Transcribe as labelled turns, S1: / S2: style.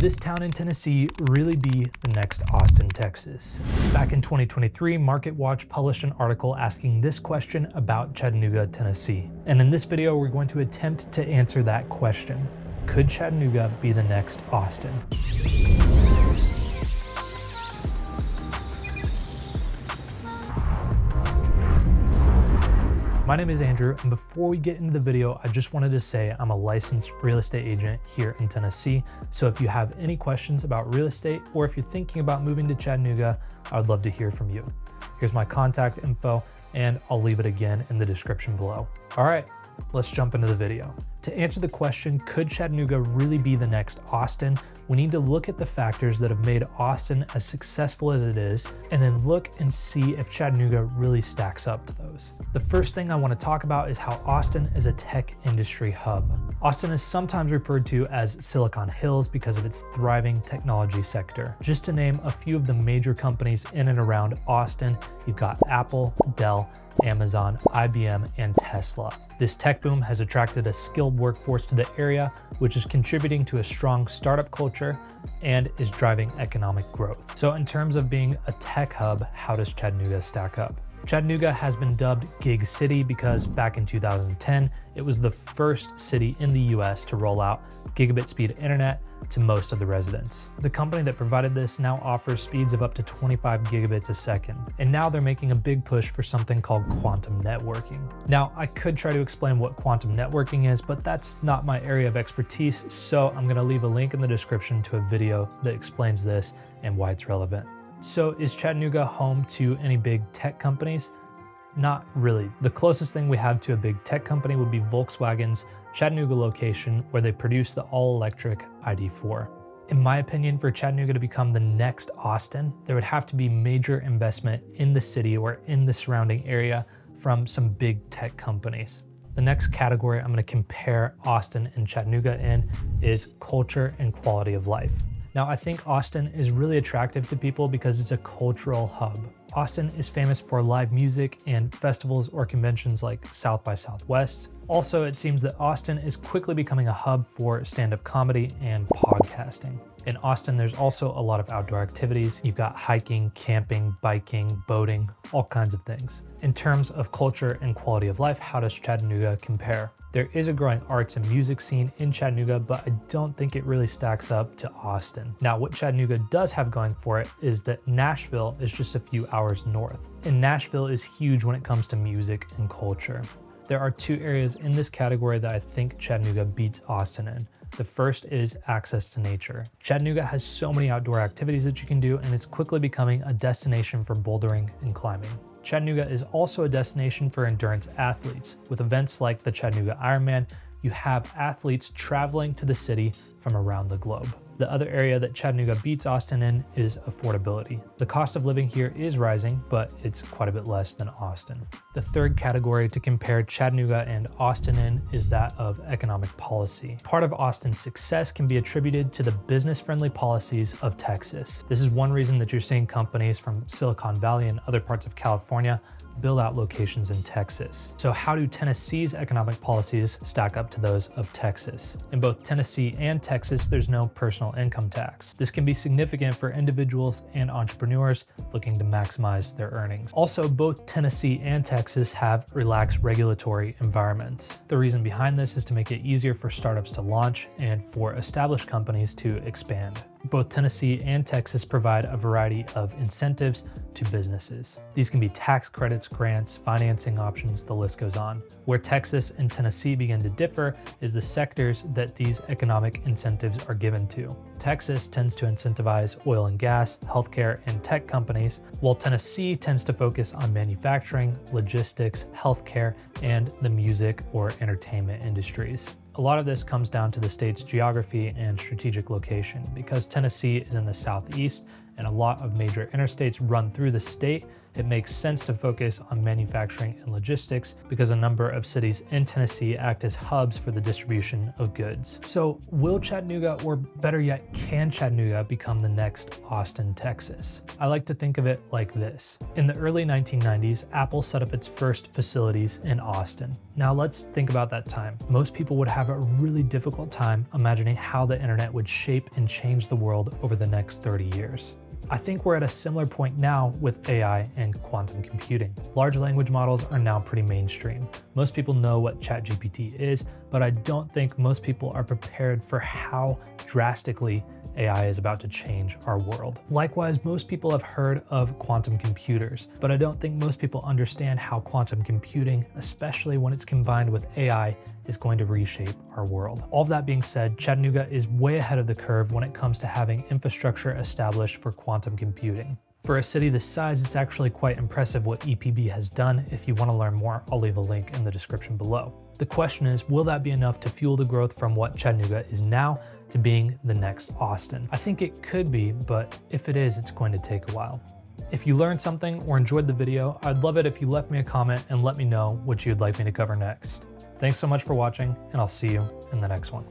S1: this town in Tennessee really be the next Austin, Texas? Back in 2023, MarketWatch published an article asking this question about Chattanooga, Tennessee. And in this video, we're going to attempt to answer that question. Could Chattanooga be the next Austin? My name is Andrew, and before we get into the video, I just wanted to say I'm a licensed real estate agent here in Tennessee. So if you have any questions about real estate, or if you're thinking about moving to Chattanooga, I would love to hear from you. Here's my contact info, and I'll leave it again in the description below. All right, let's jump into the video. To answer the question, could Chattanooga really be the next Austin? We need to look at the factors that have made Austin as successful as it is, and then look and see if Chattanooga really stacks up to those. The first thing I want to talk about is how Austin is a tech industry hub. Austin is sometimes referred to as Silicon Hills because of its thriving technology sector. Just to name a few of the major companies in and around Austin, you've got Apple, Dell, Amazon, IBM, and Tesla. This tech boom has attracted a skilled workforce to the area, which is contributing to a strong startup culture and is driving economic growth. So in terms of being a tech hub, how does Chattanooga stack up? Chattanooga has been dubbed Gig City because back in 2010, it was the first city in the US to roll out gigabit speed internet to most of the residents. The company that provided this now offers speeds of up to 25 gigabits a second. And now they're making a big push for something called quantum networking. Now, I could try to explain what quantum networking is, but that's not my area of expertise. So I'm gonna leave a link in the description to a video that explains this and why it's relevant. So is Chattanooga home to any big tech companies? Not really. The closest thing we have to a big tech company would be Volkswagen's Chattanooga location, where they produce the all-electric ID.4. In my opinion, for Chattanooga to become the next Austin, there would have to be major investment in the city or in the surrounding area from some big tech companies. The next category I'm going to compare Austin and Chattanooga in is culture and quality of life. Now, I think Austin is really attractive to people because it's a cultural hub. Austin is famous for live music and festivals or conventions like South by Southwest. Also, it seems that Austin is quickly becoming a hub for stand-up comedy and podcasting. In Austin, there's also a lot of outdoor activities. You've got hiking, camping, biking, boating, all kinds of things. In terms of culture and quality of life, how does Chattanooga compare? There is a growing arts and music scene in Chattanooga, but I don't think it really stacks up to Austin. Now, what Chattanooga does have going for it is that Nashville is just a few hours north. And Nashville is huge when it comes to music and culture. There are two areas in this category that I think Chattanooga beats Austin in. The first is access to nature. Chattanooga has so many outdoor activities that you can do, and it's quickly becoming a destination for bouldering and climbing. Chattanooga is also a destination for endurance athletes. With events like the Chattanooga Ironman, you have athletes traveling to the city from around the globe. The other area that Chattanooga beats Austin in is affordability. The cost of living here is rising, but it's quite a bit less than Austin. The third category to compare Chattanooga and Austin in is that of economic policy. Part of Austin's success can be attributed to the business-friendly policies of Texas. This is one reason that you're seeing companies from Silicon Valley and other parts of California build out locations in Texas. So how do Tennessee's economic policies stack up to those of Texas? In both Tennessee and Texas, there's no personal income tax. This can be significant for individuals and entrepreneurs looking to maximize their earnings. Also, both Tennessee and Texas have relaxed regulatory environments. The reason behind this is to make it easier for startups to launch and for established companies to expand. Both Tennessee and Texas provide a variety of incentives to businesses. These can be tax credits, grants, financing options, the list goes on. Where Texas and Tennessee begin to differ is the sectors that these economic incentives are given to. Texas tends to incentivize oil and gas, healthcare, and tech companies, while Tennessee tends to focus on manufacturing, logistics, healthcare, and the music or entertainment industries. A lot of this comes down to the state's geography and strategic location. Because Tennessee is in the southeast and a lot of major interstates run through the state, it makes sense to focus on manufacturing and logistics because a number of cities in Tennessee act as hubs for the distribution of goods. So will Chattanooga, or better yet, can Chattanooga become the next Austin, Texas? I like to think of it like this. In the early 1990s, Apple set up its first facilities in Austin. Now let's think about that time. Most people would have a really difficult time imagining how the internet would shape and change the world over the next 30 years. I think we're at a similar point now with AI and quantum computing. Large language models are now pretty mainstream. Most people know what ChatGPT is, but I don't think most people are prepared for how drastically AI is about to change our world. Likewise, most people have heard of quantum computers, but I don't think most people understand how quantum computing, especially when it's combined with AI, is going to reshape our world. All of that being said, Chattanooga is way ahead of the curve when it comes to having infrastructure established for quantum computing. For a city this size, it's actually quite impressive what EPB has done. If you want to learn more, I'll leave a link in the description below. The question is, will that be enough to fuel the growth from what Chattanooga is now to being the next Austin? I think it could be, but if it is, it's going to take a while. If you learned something or enjoyed the video, I'd love it if you left me a comment and let me know what you'd like me to cover next. Thanks so much for watching, and I'll see you in the next one.